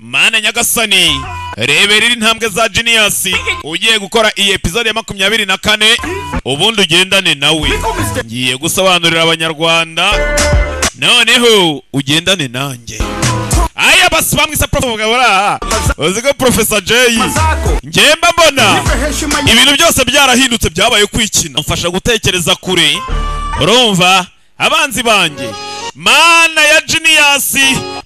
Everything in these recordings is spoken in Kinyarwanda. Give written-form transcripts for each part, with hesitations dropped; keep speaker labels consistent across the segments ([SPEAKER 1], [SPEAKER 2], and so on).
[SPEAKER 1] Mana nyagasani rebera intambwe za Genius ugiye gukora iyi episode ya 24 ubundi ugendane nawe ngiye gusobanurira abanyarwanda noneho ugendane nanjye aya basi bamwise Professor uzigo Professor Jay ngemba mbona ibintu byose byarahindutse byabaye kwikina mfasha gutekereza kure urumva abanzi banjye Mana ya Genius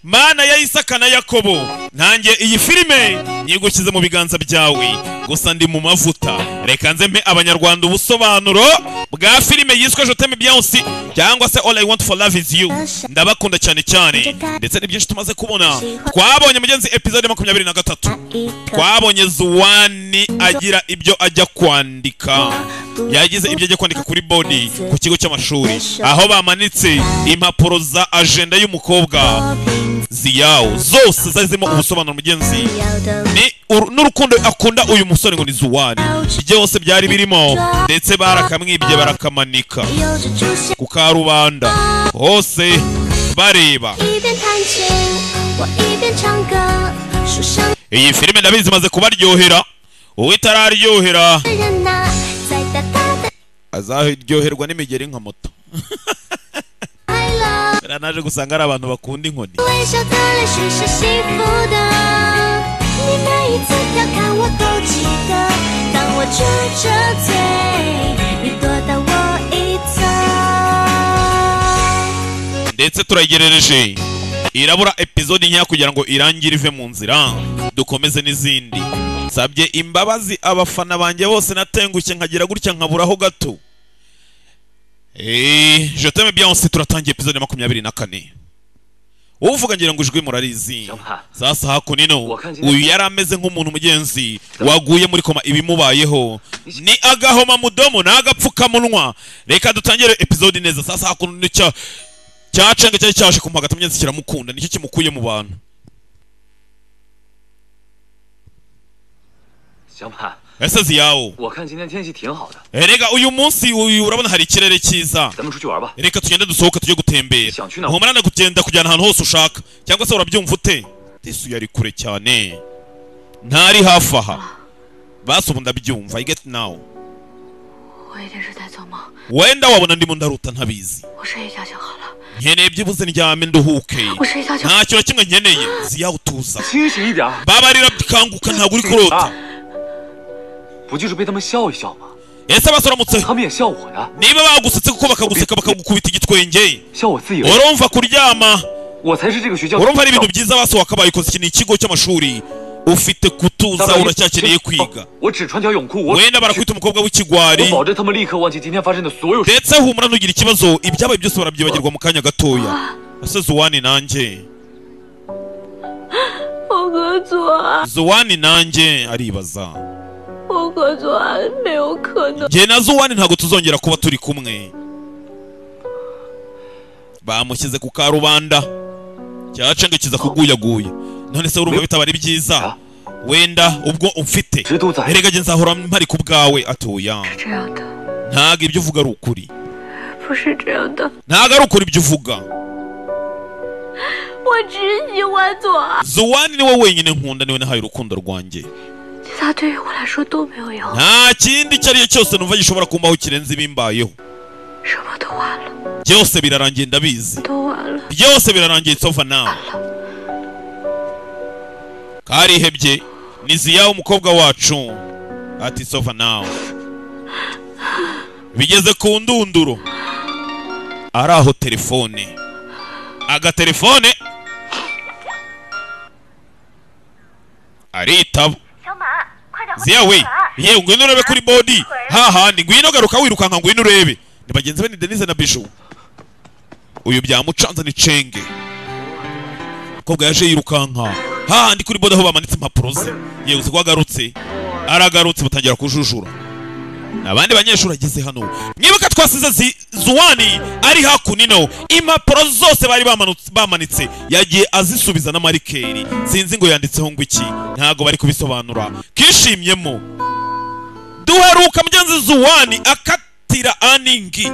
[SPEAKER 1] Mana ya Isaka na Yakobo nanjye iyi filime nyigukize mu biganza byawe gusa ndi mu mavuta reka nze mpe abanyarwanda ubusobanuro bwa filime yiswe Je t'aime bien aussi cyangwa se All I want for love is you ndabakunda cyane cyane ndetse ni byinshi tumaze kubona twabonye mugenzi episode 23 twabonye Zuwani agira ibyo ajya kwandika yagize ibyo ajya kwandika kuri body ku kigo cy'amashuri aho bamanitse impapuro za agenda y'umukobwa Ziyao zose zazimo ubusobanuro mugenzi ni n'urukundo akunda uyu musore ngo ni Zuwani byose byari birimo ndetse barakamwibye barakamanika ku karubanda hose bareba iyi filime ndabizi maze kubaryohera uwitararyohera azaryoherwa n'imigeri nka moto naje gusanga ari abantu bakunda inkoni ndetse turayigerereje irabura episode nkeya kugira ngo irangire ive mu nzira dukomeze n'izindi sabye imbabazi abafana banjye bose natengushye nkagira gutya nkaburaho gato Je t'aime bien aussi turatangiye episode 24 uvuga ngira ngo ijwi murarizi sasa hakunino uyu yarameze nk'umuntu mugenzi waguye muri koma ibimubayeho ni agahoma mudomo nagapfuka munwa reka dutangire episode neza sasa hakunino cyacenge cyari cyaje kumpagata mugenzi kiramukunda nicyo kimukuye mu bantu ese Ziyao erega uyu munsi urabona hari ikirere cyiza reka tugende dusohoka tujye gutembera nkomarana kugenda kujyana ahantu hose ushaka cyangwa se urabyumva ute Yesu yari kure cyane ntari hafi aha basi ubu ndabyumva I get now wenda wabona ndimo ndaruta ntabizi nkeneye byibuze ndyame nduhuke ntacyo kimwe nkeneye Ziyao tuza babarira bikanguka ntabwo uri kurota
[SPEAKER 2] 不就是被他们笑一笑吗？
[SPEAKER 1] ese basoramutse
[SPEAKER 2] 他们也笑我呀。
[SPEAKER 1] niba bagusetse kuko bakaguseka bakagukubita igitwenge
[SPEAKER 2] 笑我自以为
[SPEAKER 1] urumva kuryama
[SPEAKER 2] 我才是这个学校
[SPEAKER 1] urumva ari ibintu byiza baso wakabaye koze iki ni ikigo cy'amashuri ufite kutuza uracyakeneye kwiga
[SPEAKER 2] 我只穿条泳裤
[SPEAKER 1] wenda barakwita umukobwa w'ikigwari
[SPEAKER 2] 我保证他们立刻忘记今天发生的所有事
[SPEAKER 1] ndetse humura ntugira ikibazo ibyabaye byose barabyibagirwa mu kanya gatoya ese Zuwani nanjye Zuwani nanjye aribaza njye na Zuwani ntabwo tuzongera kuba turi kumwe bamushyize ku karubanda cyacengekiza kuguyaguye none se urumva bitabari byiza wenda ubwo umfite erega nge nzahora mpari ku bwawe atoya ntabwo ibyo uvuga ari ukuri ntabwo ari ukuri ibyo uvuga Zuwani niwe wenyine nkunda niwe nahaye urukundo rwanjye nta kindi icyo ari cyo cyose numva gishobora kumbaho kirenze ibimbayeho byose birarangiye ndabizi byose birarangiye it's over now karihebye ni Ziyao umukobwa wacu ati it's over now bigeze ku ndunduro araho telefone agatelefone aritaba Ziyao we yewe ngwino urebe kuri body hahandi ngwino garuka wirukanka ngwino urebe ni bagenzi be ni Denise na Bishu uyu byamucanza ni cenge kobwa yaje yirukanka hahandi kuri body aho bamanitse impapuro ze yewe uzi ko aragarutse batangira kujujura abandi banyeshuri ageze hano mwibuka twasize Zuwani ari hakunino impapuro zose bari bamanitse yagiye azisubiza na marikeri sinzi ngo yanditseho ngo iki ntago bari kubisobanura kishimyemo duheruka mugenzi Zuwani akatira aningi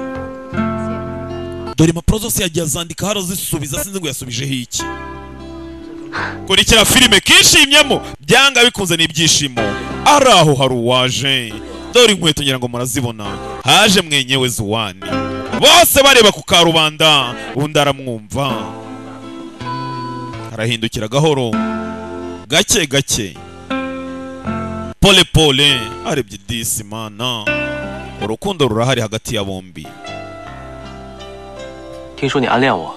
[SPEAKER 1] dore impapuro zose yagiye azandika harazisubiza sinzi ngo yasubijeho iki kurikira filime kishimyemo byanga bikunze n'ibyishimo. Ari aho hari uwaje, dore inkweto ngira ngo murazibona, haje mwenyewe Zuwani, bose bareba ku karubanda, undi aramwumva, arahindukira gahoro gake gake, pole pole, arebye disi mana, urukundo rurahari hagati ya bombi.
[SPEAKER 2] 听说你暗恋我，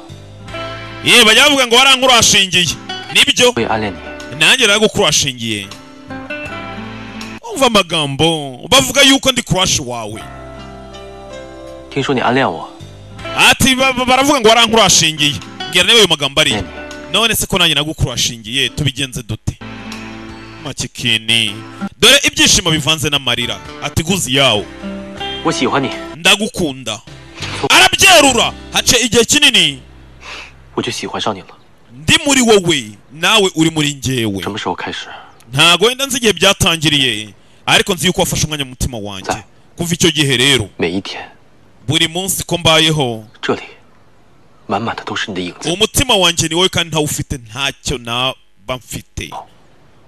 [SPEAKER 1] Ye bajya bavuga ngo warankurashingiye, nibyo
[SPEAKER 2] 我也暗恋你。
[SPEAKER 1] nanjye naragukurashingiye. Umva amagambo bavuga yuko ndi crush wawe.
[SPEAKER 2] 听说你暗恋我，
[SPEAKER 1] Ati baravuga ngo warankurashingiye, ngira nawe ayo magambo ari. None se ko nanjye nagukurashingiye tubigenze dute? Makikini, dore ibyishimo bivanze n'amarira. Ati guzi yawo,
[SPEAKER 2] 我喜欢你，
[SPEAKER 1] ndagukunda. Arabyerura, hace igihe kinini
[SPEAKER 2] 我就喜欢上你了。
[SPEAKER 1] ndi muri wowe, nawe uri muri njyewe.
[SPEAKER 2] 什么时候开始？
[SPEAKER 1] Ntago wenda nzi igihe byatangiriye, ariko nzi yuko wafashe umwanya mu mutima wanjye. Kuva icyo gihe rero,
[SPEAKER 2] 每一天，
[SPEAKER 1] buri munsi ko mbayeho,
[SPEAKER 2] 这里满满的都是你的影子。
[SPEAKER 1] umutima wanjye ni wowe kandi ntawufite, ntacyo naba mfite.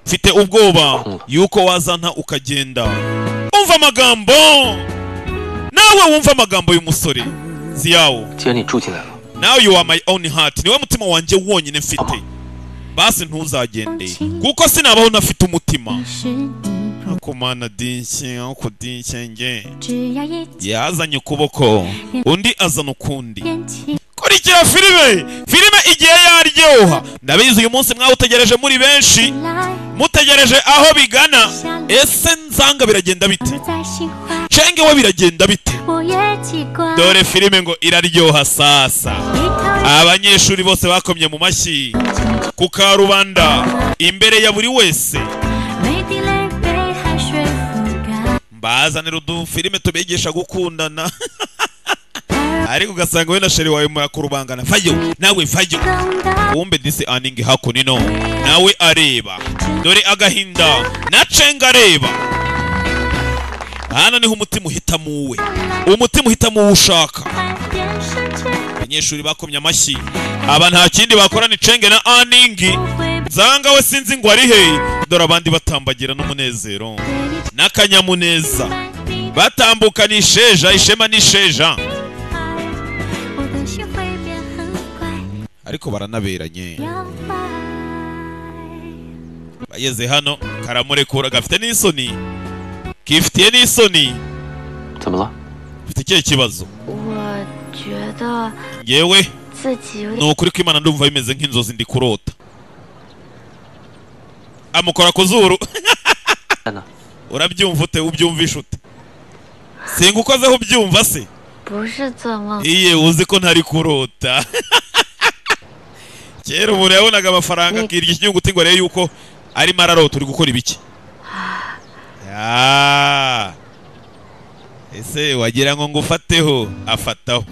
[SPEAKER 1] Mfite ubwoba yuko wazanta ukagenda. Umva amagambo, nawe wumva amagambo y'umusore Ziyawo.
[SPEAKER 2] 既然你住进来了，
[SPEAKER 1] Now you are my own heart, niwe mutima wanjye wonyine mfite. Basi ntuzagende, kuko sinabaho ntafite umutima. Akumana dinshye, ako dinshye nge. Yazanye ukuboko, undi azana ukundi. Kurikira filime igihe yaryoha. Ndabizi uyu munsi mwawutegereje muri benshi, mutegereje aho bigana. Ese nzanga biragenda bite? Chenge we biragenda bite? Dore filime ngo iraryoha sasa. Abanyeshuri bose bakomye mu mashyi ku karubanda imbere ya buri wese. Mbazanira udufilime tubigisha gukundana. Ariko ugasanga we na sheri wawe murakurubangana. Vayo, nawe vayo. Kumbe disi aningi hakunino, nawe areba. Dore agahinda na Cenga areba. Hano niho umutima uhitamo uwe, umutima uhitamo uwo ushaka. Abanyeshuri bakomye amashyi, aba nta kindi bakora ni Cenge na Aningi. Zanga we sinzi ngo ari he, dore abandi batambagira n'umunezero n'akanyamuneza, batambuka n'isheja, ishema n'isheja, ariko baranaberanye. Bageze hano karamurekura, gafite n'isoni, kifitiye n'isoni.
[SPEAKER 2] 怎么了？
[SPEAKER 1] Ufite ikihe kibazo?
[SPEAKER 3] 我觉得
[SPEAKER 1] Yewe
[SPEAKER 3] 自己有点
[SPEAKER 1] ni ukuri ko Imana ndumva bimeze nk'inzozi ndi kurota. Amukora ku zuru. Urabyumva ute? Ubyumvisha ute? Singukozeho ubyumva se?
[SPEAKER 3] 不是怎么
[SPEAKER 1] Iye uzi ko ntari kurota. Kera umuntu yabonaga amafaranga akirya ikinyunguti ngo rero yuko ari mararota. Uri gukora ibiki? Ese wagira ngo ngufateho? Afataho.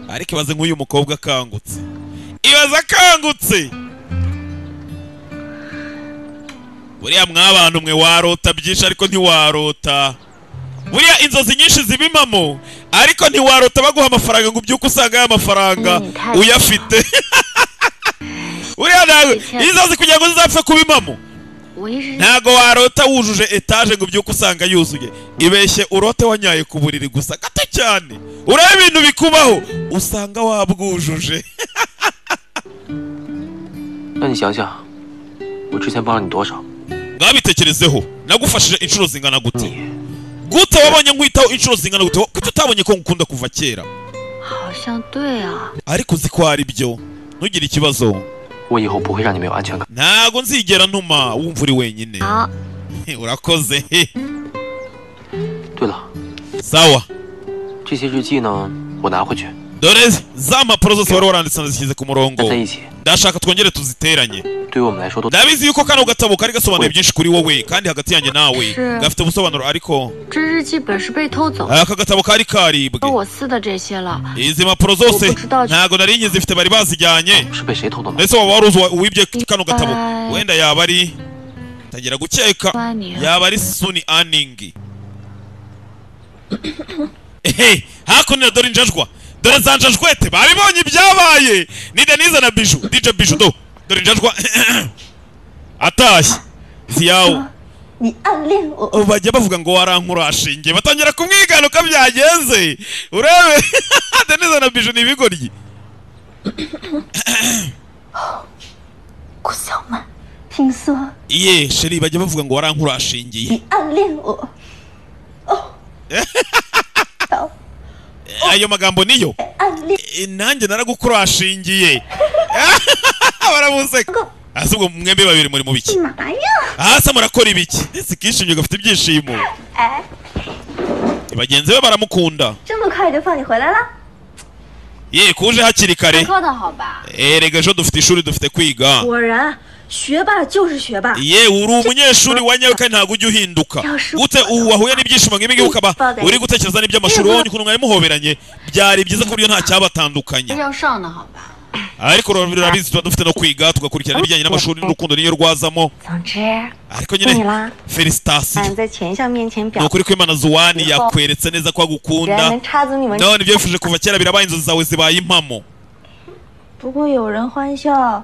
[SPEAKER 1] Ariko ibaze nk'uyu mukobwa akangutse, ibaze akangutse. Buriya mw'abantu mwe warota byinshi ariko ntiwarota. Buriya inzozi nyinshi zibimamo, ariko ntiwarota baguha amafaranga ngo ubyuke usanga aya mafaranga uyafite. Buriya nawe inzozi kugira ngo zizapfe kubimamo,
[SPEAKER 3] 我一直
[SPEAKER 1] ntago warota wujuje etage ngo ubyuke usanga yuzuye. Ibeshye urote wanyaye ku buriri gusa gato cyane, ureba ibintu bikubaho usanga wabwujuje.
[SPEAKER 2] 那你想想，我之前帮了你多少？
[SPEAKER 1] Ngabitekerezeho, nagufashije inshuro zingana gute? Gute wabonye nkwitaho inshuro zingana gute? Kuki utabonye ko ngukunda kuva kera?
[SPEAKER 3] 好像对啊，
[SPEAKER 1] Ariko uzi ko ari byo, ntugire ikibazo.
[SPEAKER 2] 我以后不会让你没有安全感。
[SPEAKER 1] Ntago nzigera ntuma wumva uri wenyine.
[SPEAKER 3] 好，
[SPEAKER 1] Urakoze.
[SPEAKER 2] 对了，
[SPEAKER 1] Sawa.
[SPEAKER 2] 这些日记呢，我拿回去，
[SPEAKER 1] Dore za mpapuro zose wari waranditse nazishyize ku
[SPEAKER 2] 站
[SPEAKER 1] murongo.
[SPEAKER 2] 在一起，
[SPEAKER 1] Ndashaka twongere tuziteranye.
[SPEAKER 2] 对于我们来说都。
[SPEAKER 1] Ndabizi yuko kano gatabo kari gasobanuye byinshi kuri wowe kandi hagati yanjye nawe gafite ubusobanuro, ariko
[SPEAKER 3] 这日记本是被偷走，
[SPEAKER 1] aka gatabo kari karibwe.
[SPEAKER 3] 我撕的这些了，
[SPEAKER 1] Izi mpapuro zose ntago nari nyizifite, bari bazijyanye.
[SPEAKER 2] 是被谁偷的吗？
[SPEAKER 1] Mbese waba wari uzi uwibye kano gatabo? Wenda yaba ari, tagira gukeka, yaba ari Suni Aningi. Ehe, hakuno dore injajwa, dore za njajwete babibonye ibyabaye. Ni Denise na Bijou, DJ Bijou do. dore njajwa atashye ziyawo
[SPEAKER 4] 你暗恋我，
[SPEAKER 1] bajya bavuga ngo warankurashinge batangira kumwigana uko byagenze urebe Denise na Bijou ni ibigoryi
[SPEAKER 4] 顾小满，听说
[SPEAKER 1] iye sheri bajya bavuga ngo warankurashingiye
[SPEAKER 4] 你暗恋我。哦，
[SPEAKER 1] ayo magambo niyo
[SPEAKER 4] 暗恋
[SPEAKER 1] nanjye naragukurashingiye baramuseka hasi ubwo mwembe babiri muri mu biki
[SPEAKER 4] 嘛呀？
[SPEAKER 1] hasi murakora ibiki ese kishimye gafite ibyishimo
[SPEAKER 4] 哎，
[SPEAKER 1] bagenzi be baramukunda
[SPEAKER 4] 这么快就放你回来了？
[SPEAKER 1] ye kuje hakiri kare
[SPEAKER 3] 说的好吧？
[SPEAKER 1] erega ejo dufite ishuri dufite kwiga
[SPEAKER 4] 果然，学霸就是学霸。
[SPEAKER 1] ye uri umunyeshuri wanyawe kandi ntabwo ujya uhinduka gute ubu wahuye n'ibyishimo nk'ibi ngibi ukaba uri gutekereza n'iby'amashuri wonye ukuntu mwari muhoberanye byari byiza ku buryo nta cyabatandukanye
[SPEAKER 3] 要上的好吧？
[SPEAKER 1] ariko urabizi tuba dufite no kwiga tugakurikirana ibijyanye n'amashuri n'urukundo niyo rwazamo
[SPEAKER 4] 总之，
[SPEAKER 1] ariko
[SPEAKER 4] 对你
[SPEAKER 1] nyine
[SPEAKER 4] 啦，
[SPEAKER 1] felicitasiyo
[SPEAKER 4] 在全校面前
[SPEAKER 1] ni
[SPEAKER 4] 表
[SPEAKER 1] ukuri ko Imana Zuwani yakweretse neza ko
[SPEAKER 4] 然
[SPEAKER 1] agukunda
[SPEAKER 4] 能插足你们。
[SPEAKER 1] none ibyo wifuje kuva kera birabaye inzozi zawe zibaye impamo
[SPEAKER 4] 不过有人欢笑，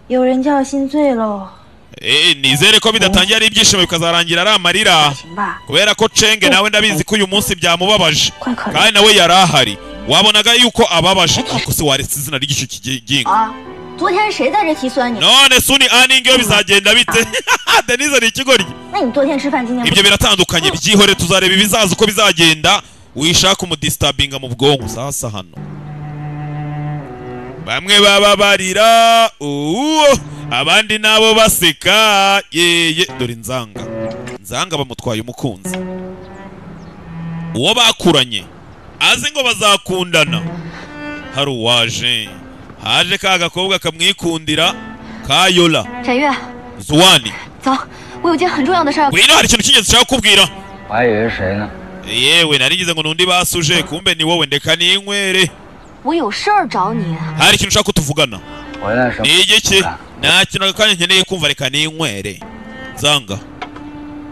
[SPEAKER 4] 有人叫心醉喽。
[SPEAKER 1] nizere ko bidatangiye ari ibyishimo bikazarangira ari amarira
[SPEAKER 4] 行吧，
[SPEAKER 1] kubera ko Cenge nawe ndabizi ko uyu munsi byamubabaje
[SPEAKER 4] 快可怜
[SPEAKER 1] kandi nawe yari ahari wabonaga yuko ababaje ariko se waretse izina ry'icyo kigingo
[SPEAKER 4] 啊！昨天谁在这提酸你？
[SPEAKER 1] none suni aningi yo bizagenda bite Denise ni ikigoryi
[SPEAKER 4] 那你昨天吃饭今天不
[SPEAKER 1] ibyo biratandukanye byihore tuzareba ibizaza uko bizagenda wishaka umudistabinga mu bwonko sasa hano bamwe baba barira abandi nabo baseka yeye dore nzanga bamutwaye umukunzi uwo bakuranye azi ngo bazakundana hari uwaje haje ka gakobwa kamwikundira ka Yola
[SPEAKER 3] 展月，
[SPEAKER 1] Zuwani
[SPEAKER 3] 走，我有件很重要的事儿。
[SPEAKER 1] ngwino hari ikintu cy'ingenzi nshaka kukubwira
[SPEAKER 2] 我还以为是谁呢？
[SPEAKER 1] yewe narigize ngo nundi basuje kumbe ni wowe ndeka ninywere
[SPEAKER 3] 我有事儿找你。
[SPEAKER 1] hari ikintu ushaka kutuvugana
[SPEAKER 2] 我在什么？
[SPEAKER 1] ni igiki nta kintu akanya nkeneye kumva reka ninywere nzanga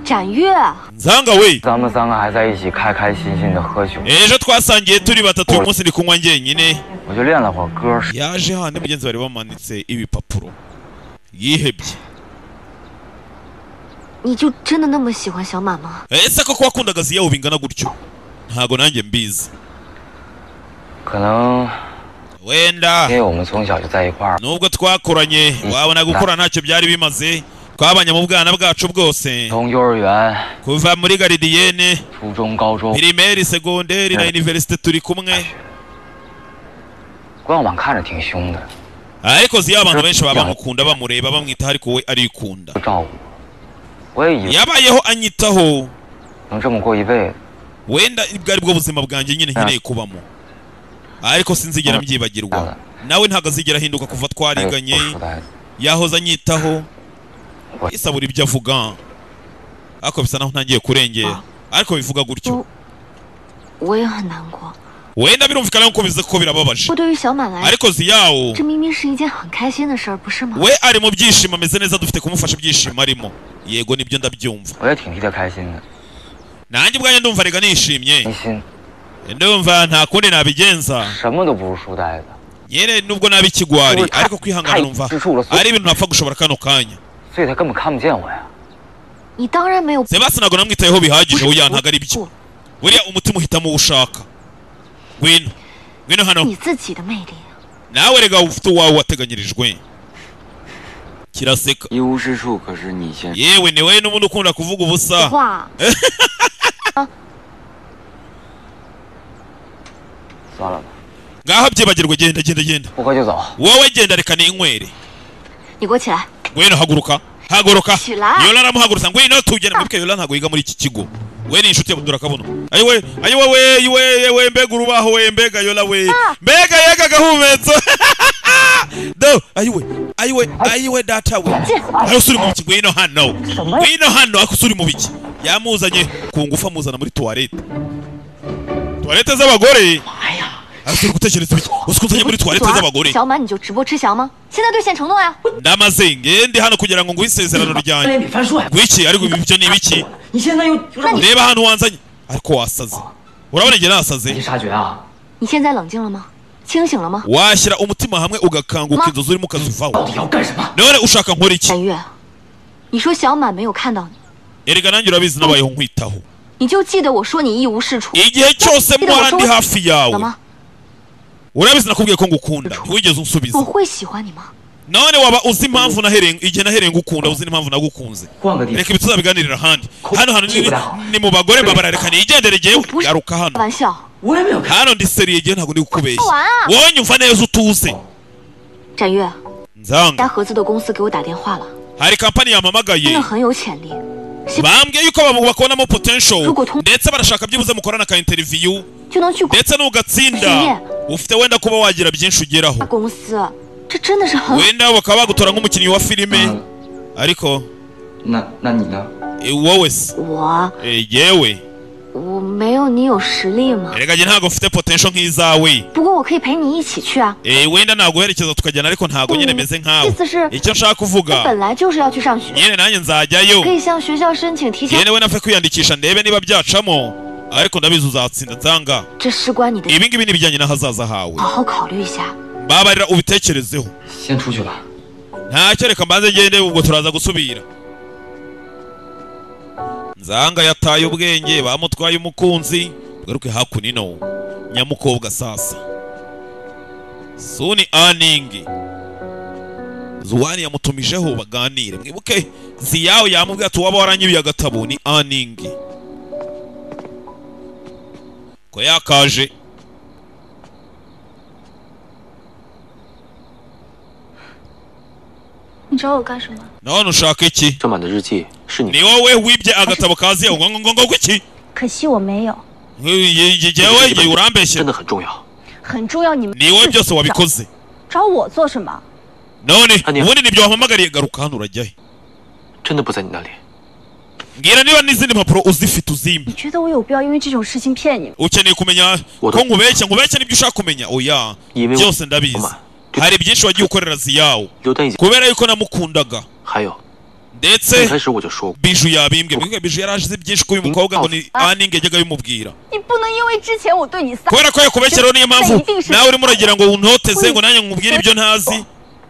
[SPEAKER 3] 展月，
[SPEAKER 1] nzanga we
[SPEAKER 2] 咱们三个还在一起开开心心的喝酒，
[SPEAKER 1] ejo twasangiye turi batatu uyu munsi ndi kunywa njyenyine
[SPEAKER 2] 我就练了会儿歌。
[SPEAKER 1] yaje hano mugenzi bari bamanitse ibipapuro yihebye
[SPEAKER 3] 你就真的那么喜欢小满吗？
[SPEAKER 1] ese koko wakundaga ziyawo bingana gutyo ntago nanjye mbizi
[SPEAKER 2] 可能
[SPEAKER 1] wenda
[SPEAKER 2] 因为我们从小就在一块儿，
[SPEAKER 1] nubwo twakoranye wabona gukora ntacyo byari bimaze twabanye mu bwana bwacu bwose
[SPEAKER 2] 从幼儿园、
[SPEAKER 1] kuva muri garidiyene
[SPEAKER 2] 初中、高中，
[SPEAKER 1] pirimeri segonderi na universite turi kumwe
[SPEAKER 2] 光往看着挺凶的，
[SPEAKER 1] ariko ziya abantu benshi baba bamukunda bamureba bamwita ariko we arikunda
[SPEAKER 2] 不照顾我，我也以为
[SPEAKER 1] yabayeho anyitaho
[SPEAKER 2] 能这么过一辈子。
[SPEAKER 1] wenda bwari bwo buzima bwanjye nyine nkeneye kubamo ariko sinzigera mbyibagirwa nawe ntabwo azigera ahinduka kuva
[SPEAKER 2] 还有
[SPEAKER 1] twariganye
[SPEAKER 2] 不书呆子，
[SPEAKER 1] yahoze anyitaho
[SPEAKER 2] 我
[SPEAKER 1] isabura ibyo avuga ariko bisa naho ntangiye kurengera ariko bivuga gutyo
[SPEAKER 3] 我也很难过。
[SPEAKER 1] wenda birumvikana ko bivuze ko birababaje
[SPEAKER 3] 不，对于小满来，
[SPEAKER 1] ariko ziyawo
[SPEAKER 3] 这明明是一件很开心的事儿，不是吗？
[SPEAKER 1] we ari mu byishimo ameze neza dufite kumufasha ibyishimo arimo yego nibyo ndabyumva
[SPEAKER 2] 我也挺替他开心的，
[SPEAKER 1] nanjye ubwanjye ndumva rega nishimye
[SPEAKER 2] 内心
[SPEAKER 1] ndumva nta kundi nabigenza
[SPEAKER 2] 什么都不如书呆子，
[SPEAKER 1] nyine nubwo naba ikigwari ariko kwihangana numva ari ibintu ntapfa gushobora kano kanya
[SPEAKER 2] 所以他根本看不见我呀。
[SPEAKER 3] 你当然没有。
[SPEAKER 1] sebasi ntabwo namwitayeho
[SPEAKER 3] 不
[SPEAKER 1] bihagije
[SPEAKER 3] 是
[SPEAKER 1] oya ntabwo ari byo buriya umutima uhitamo uwo ushaka ngwino ngwino hano
[SPEAKER 3] 你自己的魅力。
[SPEAKER 1] nawe rega ufite uwawe wateganyirijwe kiraseka
[SPEAKER 2] 一无是处，可是你先。
[SPEAKER 1] yewe ni wowe n'ubundi ukunda kuvuga ubusa
[SPEAKER 3] 话，
[SPEAKER 2] 算了吧，
[SPEAKER 1] ngaho byibagirwe genda genda genda
[SPEAKER 2] 不喝就走。
[SPEAKER 1] wowe genda reka ninywere
[SPEAKER 3] 你给我起来！
[SPEAKER 1] ngwino haguruka haguruka
[SPEAKER 3] Shila.
[SPEAKER 1] Yola aramuhagurutsa ngwino tugende mwibuke Yola ntabwo yiga muri iki kigo we ni inshuti ya Durakabuno ayiwe we mbega urubaho we mbega Yola we mbega yega gahumetso do ayiwe data we ayo suri mu biki ngwino hano ako suri mu biki yamuzanye ku ngufu amuzana muri toilette z'abagore asuri gutekereza ibiki usikunzanye muri toilette z'abagore
[SPEAKER 3] 小满你就直播吃翔吗？现在兑现承诺呀！
[SPEAKER 1] ndamaze ngende hano kugira ngo nguhe isezerano ryanjye
[SPEAKER 5] 你翻书呀！
[SPEAKER 1] gwiki ariko ibi byo ni ibiki
[SPEAKER 5] 你现在又让我
[SPEAKER 1] reba ahantu wanzanye ariko wasaze urabona njye nasaze
[SPEAKER 5] 你察觉啊！
[SPEAKER 3] 你现在冷静了吗？清醒了吗？
[SPEAKER 1] washyira umutima hamwe ugakanguka inzozi urimo ukazivaho.
[SPEAKER 2] 到底要干什么？
[SPEAKER 1] none ushaka nkora iki?
[SPEAKER 3] 展月，你说小满没有看到你，
[SPEAKER 1] erega nanjye urabizi nabayeho nkwitaho.
[SPEAKER 3] 你就记得我说你一无是处。
[SPEAKER 1] igihe cyose mpora ndi hafi
[SPEAKER 3] 怎
[SPEAKER 1] yawe.
[SPEAKER 3] 么？
[SPEAKER 1] urabizi nakubwiye ko ngukunda ntiwigeze unsubiza.
[SPEAKER 3] 我会喜欢你吗？
[SPEAKER 1] none waba uzi impamvu igihe nahereye ngukunda uzi n'impamvu nagukunze.
[SPEAKER 2] 换个地方。
[SPEAKER 1] reka ibi tuzabiganirira ahandi. hano ni mu bagore babarareka nigendere igihe garuka hano.
[SPEAKER 3] 玩笑。
[SPEAKER 2] 我也没有看。
[SPEAKER 1] hano ndi seriye igihe ntabwo ndi kukubeshya.
[SPEAKER 3] 完啊！
[SPEAKER 1] wowe nyumva neza utuze.
[SPEAKER 3] 展月，
[SPEAKER 1] nzanga
[SPEAKER 3] 家合资的公司给我打电话了，
[SPEAKER 1] hari kampani
[SPEAKER 3] 真
[SPEAKER 1] yampamagaye
[SPEAKER 3] 的很有潜力。
[SPEAKER 1] bambwiye yuko bakubonamo potential
[SPEAKER 3] 如果通
[SPEAKER 1] ndetse barashaka byibuze mukorana ka interview
[SPEAKER 3] 就能去
[SPEAKER 1] ndetse n'ugatsinda ufite wenda kuba wagira byinshi ugeraho
[SPEAKER 3] 公司，这真的是很
[SPEAKER 1] wenda bakaba bagutora nk'umukinnyi wa filime ariko
[SPEAKER 2] 那你呢？
[SPEAKER 1] wowe se
[SPEAKER 3] 我
[SPEAKER 1] yewe
[SPEAKER 3] 我没有你有实力吗？
[SPEAKER 1] erega njye ntabwo mfite potential nk'izawe
[SPEAKER 3] 不过我可以陪你一起去啊。
[SPEAKER 1] wenda naguherekeza tukajyana ariko ntabwo nyine meze nkawe
[SPEAKER 3] 意思是
[SPEAKER 1] icyo nshaka
[SPEAKER 3] 我
[SPEAKER 1] kuvuga
[SPEAKER 3] 本来就是要去上学，
[SPEAKER 1] nyine nanjye nzajyayo
[SPEAKER 3] 可以向学校申请提前。
[SPEAKER 1] yewe napfe kwiyandikisha ndebe niba byacamo ariko ndabizi uzatsinda nzanga
[SPEAKER 3] 这事关你的，
[SPEAKER 1] ibi ngibi ni ibijyanye n'ahazaza hawe
[SPEAKER 3] 好好考虑一下。
[SPEAKER 1] babarira ubitekerezeho
[SPEAKER 2] 先出去吧。
[SPEAKER 1] ntacyo reka mbanze ngende ubwo turaza gusubira. nzanga yataye ubwenge bamutwaye umukunzi garuke hakunino nyamukobwa sasa suni aningi zuwani yamutumijeho baganire mwibuke ziyawe yamubwiye ati waba waranyibiye agatabo ni aningi ko yakaje.
[SPEAKER 4] 你找我干什么？
[SPEAKER 1] none ushaka iki?
[SPEAKER 2] 这满的日记是你
[SPEAKER 1] ni wowe wibye agatabo kaziye ngo iki?
[SPEAKER 4] 可惜我没有，
[SPEAKER 1] yewe urambeshye
[SPEAKER 2] 真的很重要。
[SPEAKER 4] 很重要。你们
[SPEAKER 1] ni wowe byose wabikoze
[SPEAKER 4] 找我做什么？
[SPEAKER 1] none
[SPEAKER 2] Anya.
[SPEAKER 1] ubundi nibyo wampamagariye garuka hano urajyahe?
[SPEAKER 2] 真的不在你那里。
[SPEAKER 1] mbwira niba n'izindi mpapuro uzifite uzimbe.
[SPEAKER 4] 你觉得我有必要因为这种事情骗你吗？
[SPEAKER 1] ukeneye kumenya ko nkubeshya nibyo ushaka kumenya oya byose ndabizi hari byinshi wagiye ukorera ziyawe
[SPEAKER 2] 刘丹已经，
[SPEAKER 1] kubera yuko namukundaga
[SPEAKER 2] 还有，一
[SPEAKER 1] ndetse
[SPEAKER 2] 开始我就说过，
[SPEAKER 1] biju yabimbwe mbwira biju yaraje byinshi kuri uyu mukobwa ngo ni aninge yajyaga bimubwira
[SPEAKER 4] 你不能因为之前我对你撒，
[SPEAKER 1] kubera ko yakubeshya rero niyo mpamvu nawe urimo uragira ngo untoteze ngo nanjye nkubwire ibyo ntazi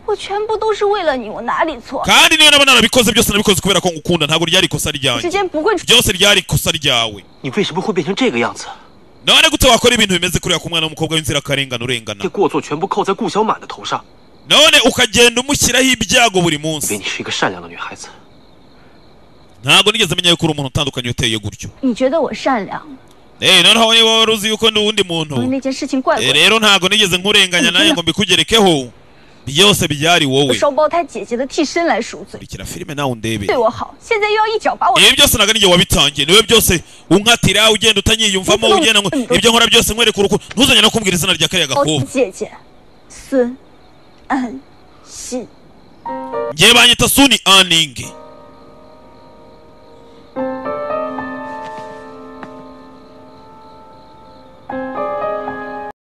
[SPEAKER 4] 我全部都是为了你，我哪里错？
[SPEAKER 1] kandi niyo naba narabikoze byose nabikoze kubera ko ngukunda ntabwo ryari ikosa
[SPEAKER 4] 之
[SPEAKER 1] ryanjye
[SPEAKER 4] 间不会
[SPEAKER 1] byose ryari ikosa ryawe
[SPEAKER 2] 你为什么会变成这个样子？
[SPEAKER 1] none gute wakora ibintu bimeze kuriya ku mwana w'umukobwa w'inzirakarengane urengana
[SPEAKER 2] 这过错全部扣在顾小满的头上，
[SPEAKER 1] none ukagenda umushyiraho ibyago buri
[SPEAKER 2] 以为
[SPEAKER 1] munsi
[SPEAKER 2] 你是一个善良的女孩子。
[SPEAKER 1] ntabwo nigeze menya yuko uri umuntu utandukanye uteye gutyo
[SPEAKER 4] 你觉得我善良，
[SPEAKER 1] noneho niba wari uzi yuko ndi uwundi muntu
[SPEAKER 4] 因为那件事情怪怪的。
[SPEAKER 1] rero ntabwo nigeze nkurenganya nanjye ngo mbikugerekeho byose byari
[SPEAKER 4] 我
[SPEAKER 1] wowe
[SPEAKER 4] 双胞胎姐姐的替身来赎罪，
[SPEAKER 1] kurikira filime nawe undebe
[SPEAKER 4] 对我好，现在又要一脚把我。
[SPEAKER 1] ibi byose ntabwo nijye wabitangiye niwe byose unkatira ugenda utanyiyumvamo ugenda ngo ibyo nkora byose nkwereka urukundo ntuzanye no kumbwira izina rya kariya
[SPEAKER 4] 胞胎
[SPEAKER 1] gakobwa
[SPEAKER 4] 姐姐孙安熙，
[SPEAKER 1] njye banyita suni aningi